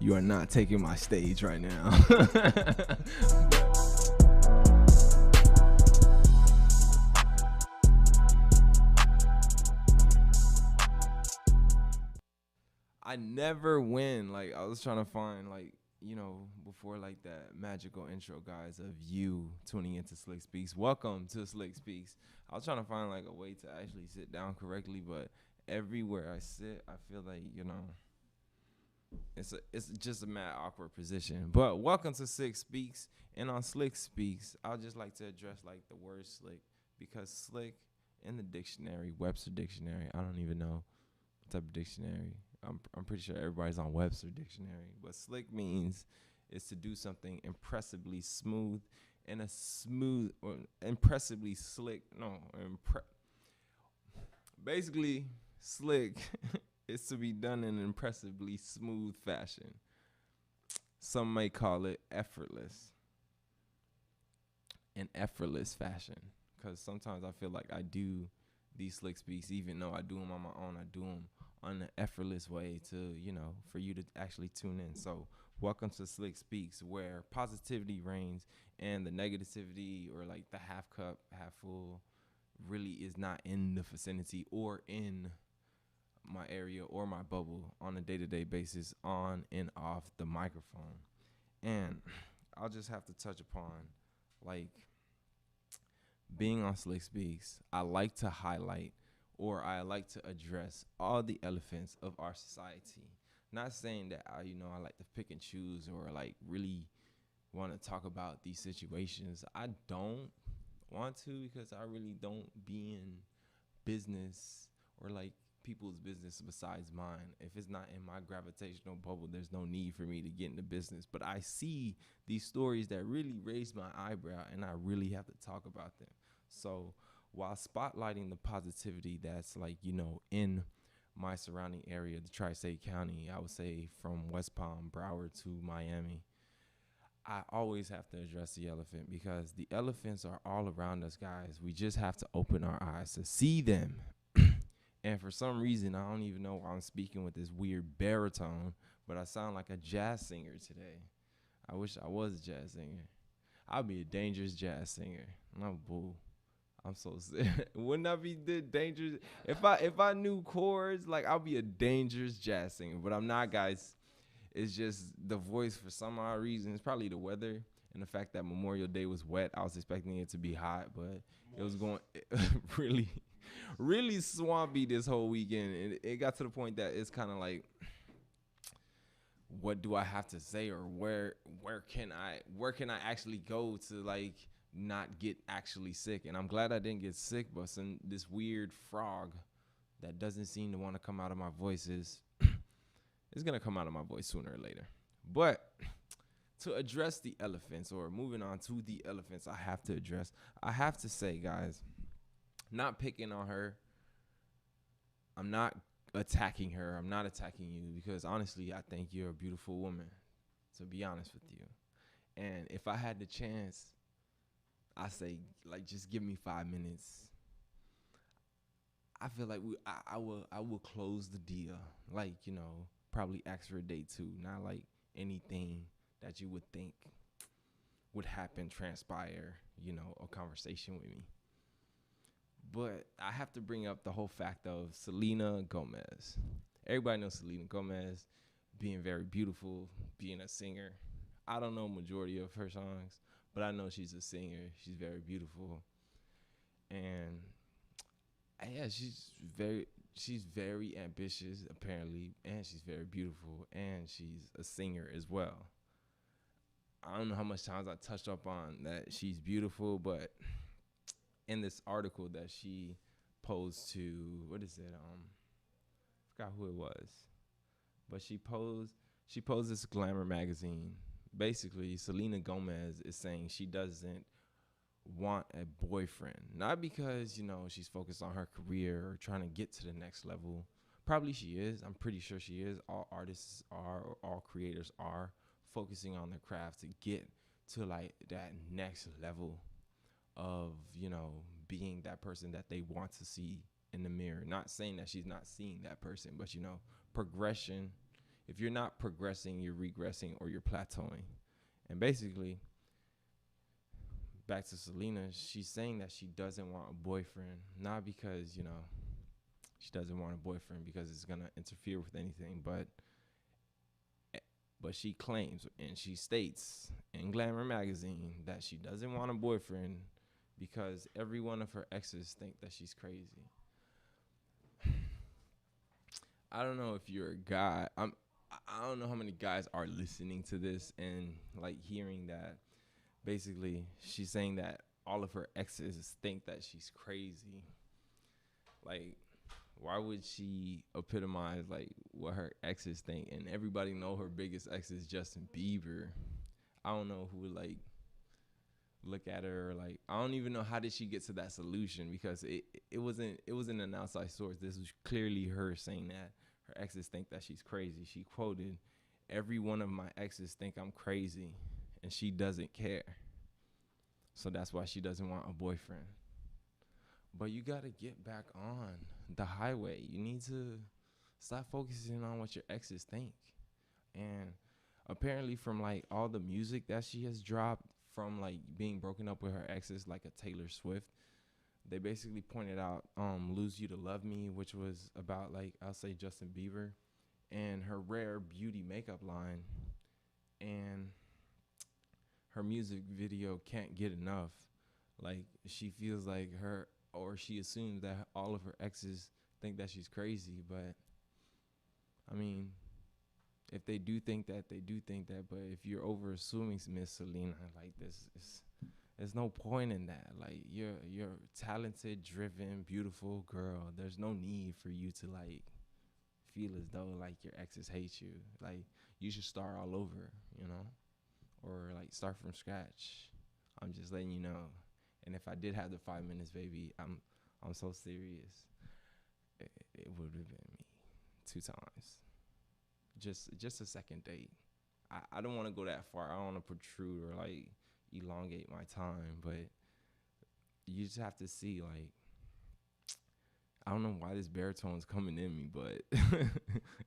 You are not taking my stage right now. I never win. Like, I was trying to find, like, before like that magical intro, guys, of you tuning into Slicc Speaks. Welcome to Slicc Speaks. I was trying to find like a way to actually sit down correctly, but everywhere I sit, I feel like, it's just a mad awkward position. But welcome to Slicc Speaks. And on Slicc Speaks, I'd just like to address like the word slick, because slick in the dictionary, Webster dictionary, I don't even know what type of dictionary. I'm pretty sure everybody's on Webster dictionary, but slick means is to do something impressively smooth and a smooth or impressively slick. Basically slick is to be done in an impressively smooth fashion. Some may call it effortless. An effortless fashion, because sometimes I feel like I do these Slicc Speaks, even though I do them on my own, I do them on an effortless way to, for you to actually tune in. So welcome to Slicc Speaks, where positivity reigns and the negativity, or like the half cup, half full, really is not in the vicinity or in my area or my bubble on a day-to-day basis, on and off the microphone. And I'll just have to touch upon, like, being on Slicc Speaks, I like to highlight, or I like to address all the elephants of our society. Not saying that I like to pick and choose, or like really want to talk about these situations. I don't want to, because I really don't be in business, or like people's business besides mine. If it's not in my gravitational bubble, there's no need for me to get into business. But I see these stories that really raise my eyebrow, and I really have to talk about them. So while spotlighting the positivity that's like, in my surrounding area, the Tri-State County, I would say from West Palm, Broward to Miami, I always have to address the elephant, because the elephants are all around us, guys. We just have to open our eyes to see them. And for some reason, I don't even know why I'm speaking with this weird baritone, but I sound like a jazz singer today. I wish I was a jazz singer. I'd be a dangerous jazz singer. No bull. I'm so sick. Wouldn't I be dangerous? If I knew chords, like, I'll be a dangerous jazz singer. But I'm not, guys. It's just the voice, for some odd reason. It's probably the weather and the fact that Memorial Day was wet. I was expecting it to be hot, but it was going really, really swampy this whole weekend. And it got to the point that it's kind of like, what do I have to say, or where can I actually go to, like, not get actually sick? And I'm glad I didn't get sick, but this weird frog that doesn't seem to want to come out of my voice is gonna come out of my voice sooner or later. But to address the elephants, or moving on to the elephants, I have to say, guys, not picking on her. I'm not attacking her. I'm not attacking you, because honestly, I think you're a beautiful woman, to be honest with you. And if I had the chance, I say, like, just give me 5 minutes. I feel like I will close the deal. Like, probably ask for a date too. Not like anything that you would think would happen, transpire, a conversation with me. But I have to bring up the whole fact of Selena Gomez. Everybody knows Selena Gomez being very beautiful, being a singer. I don't know majority of her songs, but I know she's a singer. She's very beautiful. And yeah, she's very ambitious, apparently, and she's very beautiful, and she's a singer as well. I don't know how much times I touched up on that she's beautiful, but in this article that she posed to, what is it? Forgot who it was, but she posed this glamour magazine. Basically, Selena Gomez is saying she doesn't want a boyfriend, not because she's focused on her career or trying to get to the next level. Probably she is. I'm pretty sure she is. All artists are, or all creators are, focusing on their craft to get to like that next level of being that person that they want to see in the mirror. Not saying that she's not seeing that person, but progression If you're not progressing, you're regressing or you're plateauing. And basically, back to Selena, she's saying that she doesn't want a boyfriend, not because, she doesn't want a boyfriend because it's going to interfere with anything, but she claims and she states in Glamour magazine that she doesn't want a boyfriend because every one of her exes think that she's crazy. I don't know if you're a guy. I don't know how many guys are listening to this and like hearing that. Basically, she's saying that all of her exes think that she's crazy. Like, why would she epitomize like what her exes think? And everybody know her biggest ex is Justin Bieber. I don't know who would like look at her like I don't even know how did she get to that solution because it wasn't an outside source. This was clearly her saying that her exes think that she's crazy. She quoted, "Every one of my exes think I'm crazy, and she doesn't care. So that's why she doesn't want a boyfriend." But you gotta get back on the highway. You need to stop focusing on what your exes think. And apparently from like all the music that she has dropped from like being broken up with her exes, like a Taylor Swift, they basically pointed out Lose You to Love Me, which was about like I'll say Justin Bieber and her Rare Beauty makeup line, and her music video Can't Get Enough. Like she feels like her or she assumes that all of her exes think that she's crazy, but I mean, if they do think that, they do think that. But if you're over assuming Miss Selena, like this is, there's no point in that. Like you're a talented, driven, beautiful girl. There's no need for you to like feel as though like your exes hate you. Like you should start all over, or like start from scratch. I'm just letting you know. And if I did have the 5 minutes, baby, I'm so serious. It would have been me 2 times. Just a second date. I don't want to go that far. I don't want to protrude or like elongate my time, but you just have to see like I don't know why this baritone's coming in me, but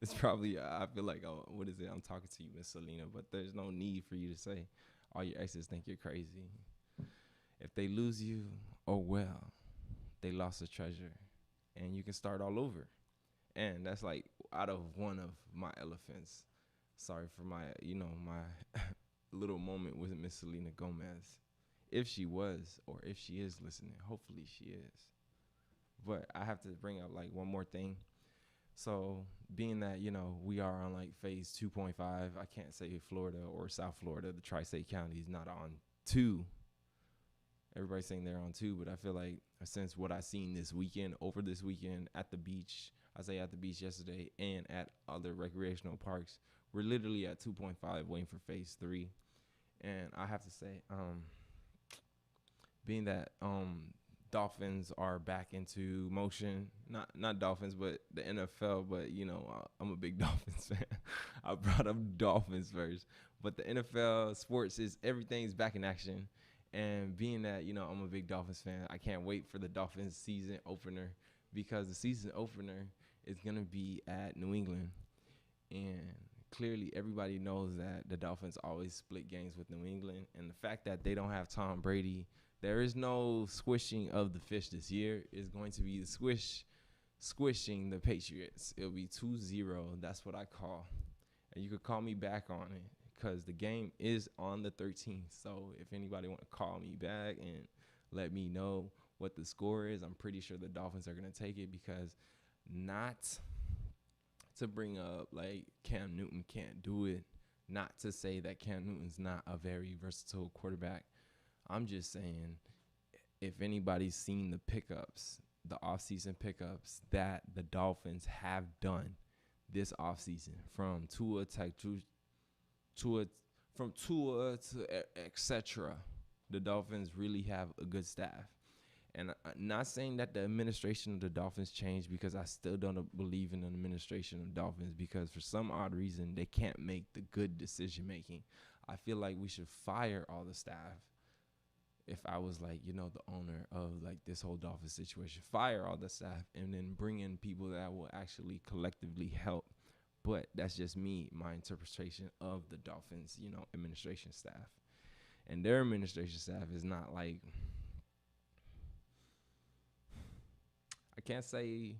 it's probably I feel like what is it? I'm talking to you, Miss Selena, but there's no need for you to say all your exes think you're crazy. If they lose you, oh well, they lost a treasure, and you can start all over. And that's like out of one of my elephants. Sorry for my, my little moment with Miss Selena Gomez. If she was, or if she is listening, hopefully she is. But I have to bring up like one more thing. So being that, we are on like phase 2.5, I can't say Florida or South Florida, the tri-state county is not on 2. Everybody's saying they're on 2, but I feel like since what I seen over this weekend at the beach, I say at the beach yesterday and at other recreational parks, we're literally at 2.5 waiting for phase 3. And I have to say, being that Dolphins are back into motion, not Dolphins, but the NFL, but I'm a big Dolphins fan. I brought up Dolphins first, but the NFL sports everything's back in action. And being that, I'm a big Dolphins fan, I can't wait for the Dolphins season opener because the season opener is going to be at New England. And clearly everybody knows that the Dolphins always split games with New England. And the fact that they don't have Tom Brady, there is no squishing of the fish this year. It's going to be the squishing the Patriots. It'll be 2-0. That's what I call. And you could call me back on it, because the game is on the 13th. So if anybody want to call me back and let me know what the score is, I'm pretty sure the Dolphins are going to take it, because not to bring up like Cam Newton can't do it, not to say that Cam Newton's not a very versatile quarterback. I'm just saying if anybody's seen the pickups, the offseason pickups that the Dolphins have done this offseason, from Tua to etc. The Dolphins really have a good staff. And I'm not saying that the administration of the Dolphins changed, because I still don't believe in the administration of the Dolphins, because for some odd reason they can't make the good decision making. I feel like we should fire all the staff. If I was like, the owner of like this whole Dolphins situation, fire all the staff and then bring in people that will actually collectively help. But that's just my interpretation of the Dolphins, administration staff. And their administration staff is not like, I can't say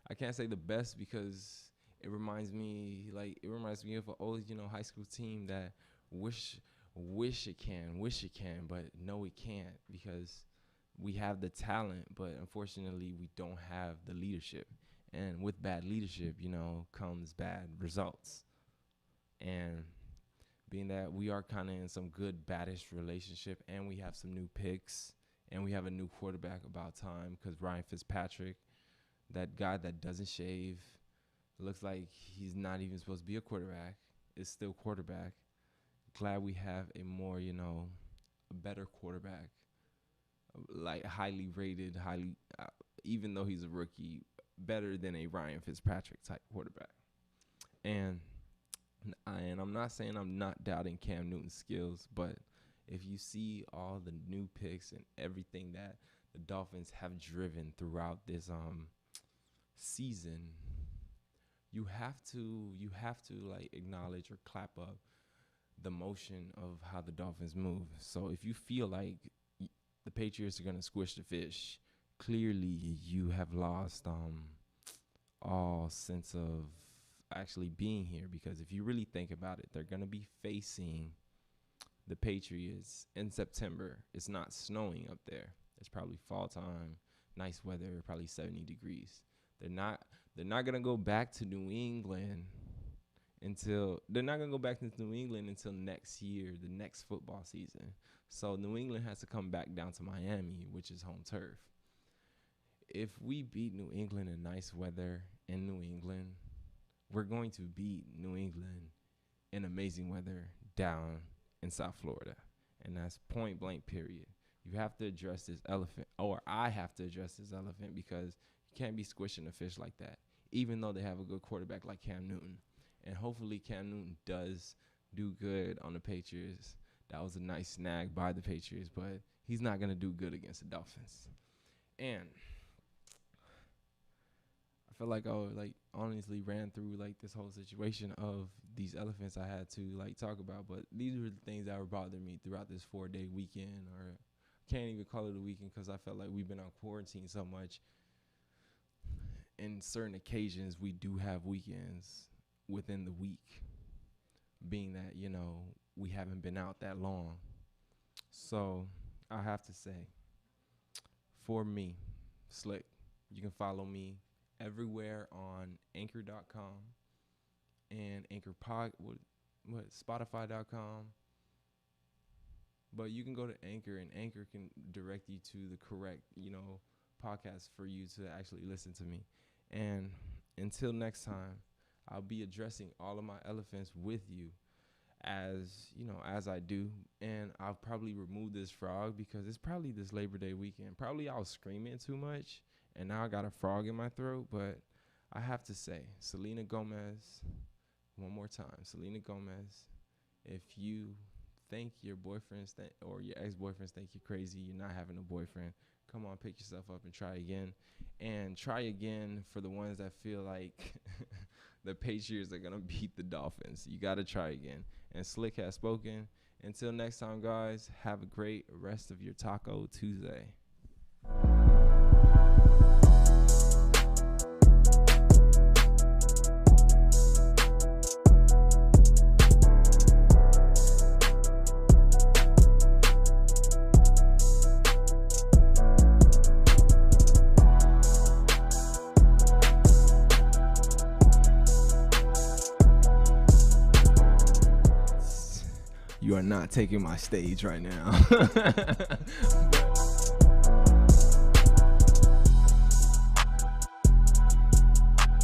the best, because it reminds me of an old, high school team that wish it can, but no, it can't, because we have the talent, but unfortunately we don't have the leadership. And with bad leadership, comes bad results. And being that we are kind of in some good baddish relationship, and we have some new picks, and we have a new quarterback about time, because Ryan Fitzpatrick, that guy that doesn't shave, looks like he's not even supposed to be a quarterback, is still quarterback. Glad we have a more, a better quarterback, like highly rated, even though he's a rookie, better than a Ryan Fitzpatrick type quarterback. And I'm not saying I'm not doubting Cam Newton's skills, but if you see all the new picks and everything that the Dolphins have driven throughout this season, you have to like acknowledge or clap up the motion of how the Dolphins move. So if you feel like the Patriots are going to squish the fish, clearly you have lost all sense of actually being here, because if you really think about it, they're going to be facing the Patriots in September. It's not snowing up there. It's probably fall time, nice weather, probably 70 degrees. They're not going to go back to New England until next year, the next football season. So New England has to come back down to Miami, which is home turf. If we beat New England in nice weather in New England, we're going to beat New England in amazing weather down in South Florida. And that's point blank, period. You have to address this elephant, or I have to address this elephant, because you can't be squishing a fish like that, even though they have a good quarterback like Cam Newton. And hopefully Cam Newton does do good on the Patriots. That was a nice snag by the Patriots, but he's not going to do good against the Dolphins. And I feel like I honestly ran through this whole situation of these elephants I had to talk about, but these were the things that were bothering me throughout this 4-day weekend, or I can't even call it a weekend, because I felt like we've been on quarantine so much. In certain occasions, we do have weekends within the week, being that, we haven't been out that long. So I have to say, for me, Slicc, you can follow me everywhere on anchor.com and Spotify.com. But you can go to Anchor, and Anchor can direct you to the correct, podcast for you to actually listen to me. And until next time, I'll be addressing all of my elephants with you as I do. And I'll probably remove this frog, because it's probably this Labor Day weekend. Probably I was screaming too much, and now I got a frog in my throat. But I have to say, Selena Gomez, one more time, Selena Gomez, if you think your boyfriends or your ex-boyfriends think you're crazy, you're not having a boyfriend, come on, pick yourself up and try again. And try again for the ones that feel like the Patriots are going to beat the Dolphins. You got to try again. And Slicc has spoken. Until next time, guys, have a great rest of your Taco Tuesday. You are not taking my stage right now.